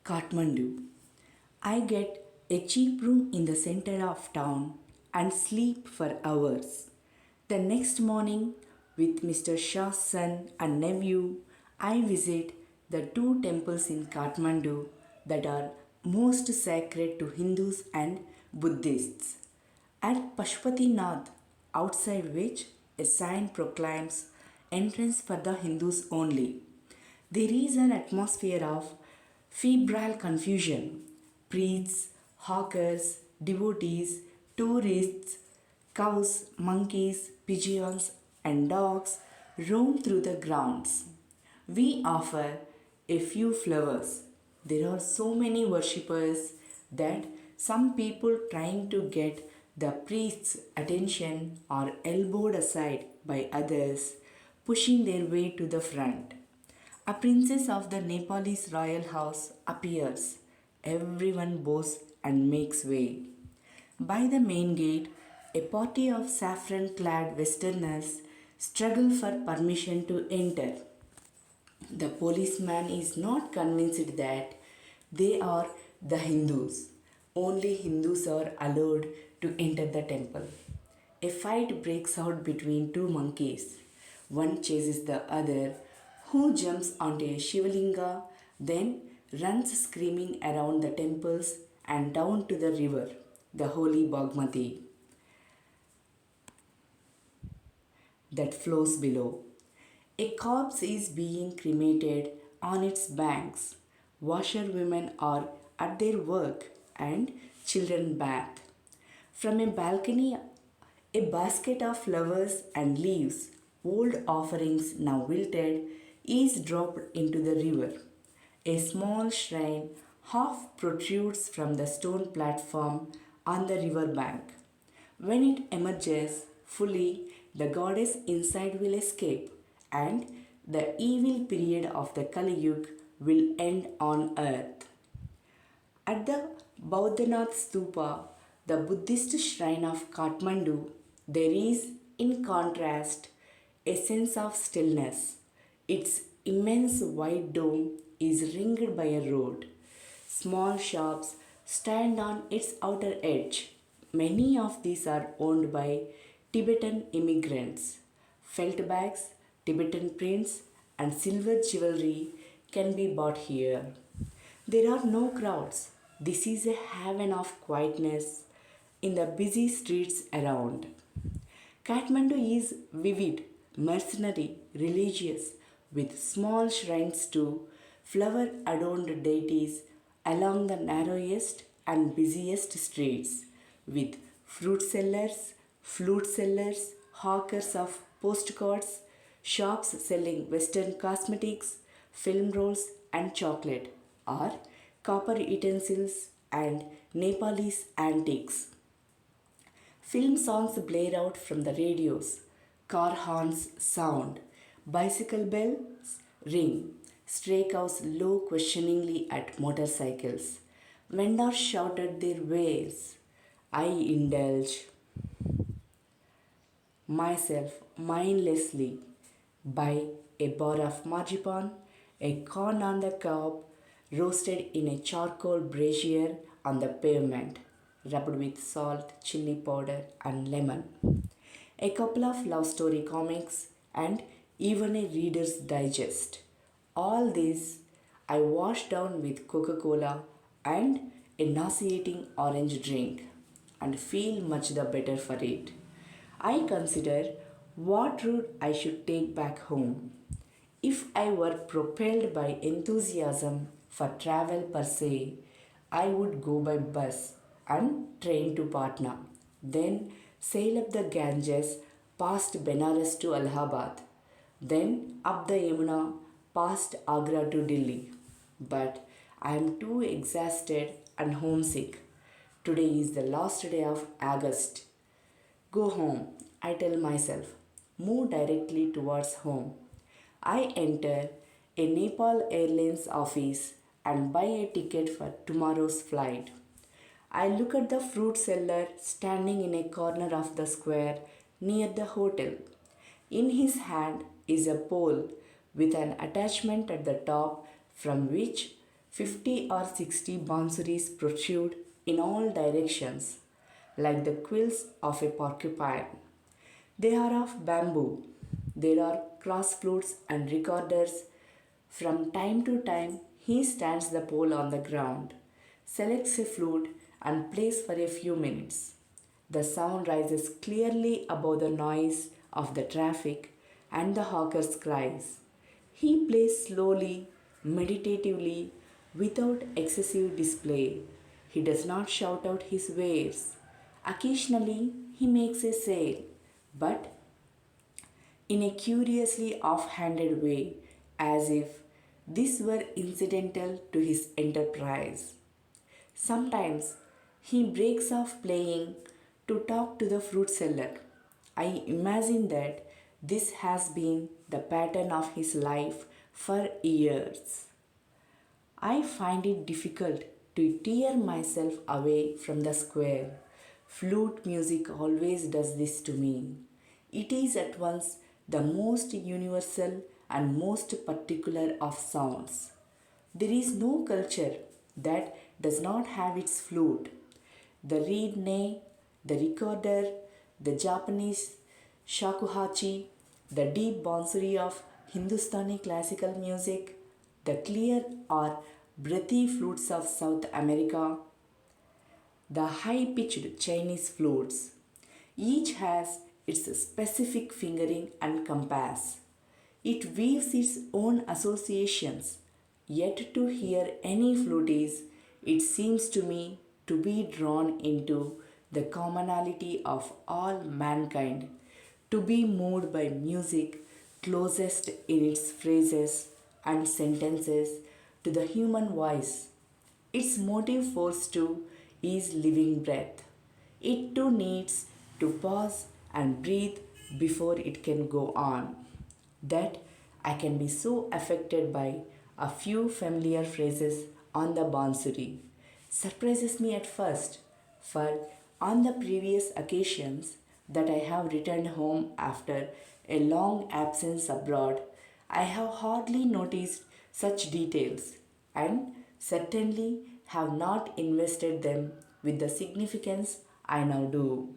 Kathmandu. I get a cheap room in the center of town and sleep for hours. The next morning, with Mr. Shah's son and nephew, I visit the two temples in Kathmandu that are most sacred to Hindus and Buddhists. At Pashupatinath, outside which a sign proclaims entrance for the Hindus only. There is an atmosphere of febrile confusion. Priests, hawkers, devotees, tourists, cows, monkeys, pigeons, and dogs roam through the grounds. We offer a few flowers. There are so many worshippers that some people trying to get the priest's attention are elbowed aside by others pushing their way to the front. A princess of the Nepalese royal house appears. Everyone bows and makes way. By the main gate, a party of saffron clad westerners struggle for permission to enter. The policeman is not convinced that they are the Hindus. Only Hindus are allowed to enter the temple. A fight breaks out between two monkeys. One chases the other, who jumps onto a Shivalinga, then runs screaming around the temples and down to the river, the holy Bagmati, that flows below. A corpse is being cremated on its banks. Washerwomen are at their work and children bath. From a balcony, a basket of flowers and leaves, old offerings now wilted, is dropped into the river. A small shrine half protrudes from the stone platform on the river bank. When it emerges fully, the goddess inside will escape, and the evil period of the Kali Yuga will end on earth. At the Bauddhanath Stupa, the Buddhist shrine of Kathmandu, there is, in contrast, a sense of stillness. Its immense white dome is ringed by a road. Small shops stand on its outer edge. Many of these are owned by Tibetan immigrants. Felt bags, Tibetan prints, and silver jewelry can be bought here. There are no crowds. This is a haven of quietness in the busy streets around. Kathmandu is vivid, mercenary, religious, with small shrines to flower adorned deities along the narrowest and busiest streets, with fruit sellers, flute sellers, hawkers of postcards, shops selling Western cosmetics, film rolls, and chocolate, or copper utensils and Nepalese antiques. Film songs blare out from the radios, car horns sound, bicycle bells ring, stray cows low questioningly at motorcycles. Vendors shouted their wares. I indulge myself mindlessly by a bar of marzipan, a corn on the cob, roasted in a charcoal brazier on the pavement, rubbed with salt, chili powder, and lemon. A couple of love story comics, and even a Reader's Digest. All this I wash down with Coca Cola and a nauseating orange drink and feel much the better for it. I consider what route I should take back home. If I were propelled by enthusiasm for travel per se, I would go by bus and train to Patna, then sail up the Ganges past Benares to Allahabad, then up the Yamuna past Agra to Delhi. But I am too exhausted and homesick. Today is the last day of August. Go home, I tell myself. Move directly towards home. I enter a Nepal Airlines office and buy a ticket for tomorrow's flight. I look at the fruit seller standing in a corner of the square near the hotel. In his hand is a pole with an attachment at the top from which 50 or 60 bansuris protrude in all directions, like the quills of a porcupine. They are of bamboo. There are cross flutes and recorders. From time to time, he stands the pole on the ground, selects a flute, and plays for a few minutes. The sound rises clearly above the noise of the traffic and the hawker's cries. He plays slowly, meditatively, without excessive display. He does not shout out his wares. Occasionally, he makes a sale, but in a curiously off-handed way, as if this were incidental to his enterprise. Sometimes he breaks off playing to talk to the fruit seller. I imagine that this has been the pattern of his life for years. I find it difficult to tear myself away from the square. Flute music always does this to me. It is at once the most universal and most particular of sounds. There is no culture that does not have its flute. The reed ney, the recorder, the Japanese shakuhachi, the deep bansuri of Hindustani classical music, the clear or breathy flutes of South America, the high pitched Chinese flutes. Each has its specific fingering and compass. It weaves its own associations, yet to hear any flutist, it seems to me to be drawn into the commonality of all mankind, to be moved by music closest in its phrases and sentences to the human voice. Its motive force too is living breath. It too needs to pause and breathe before it can go on. That I can be so affected by a few familiar phrases on the bansuri surprises me at first, for on the previous occasions that I have returned home after a long absence abroad, I have hardly noticed such details and certainly have not invested them with the significance I now do.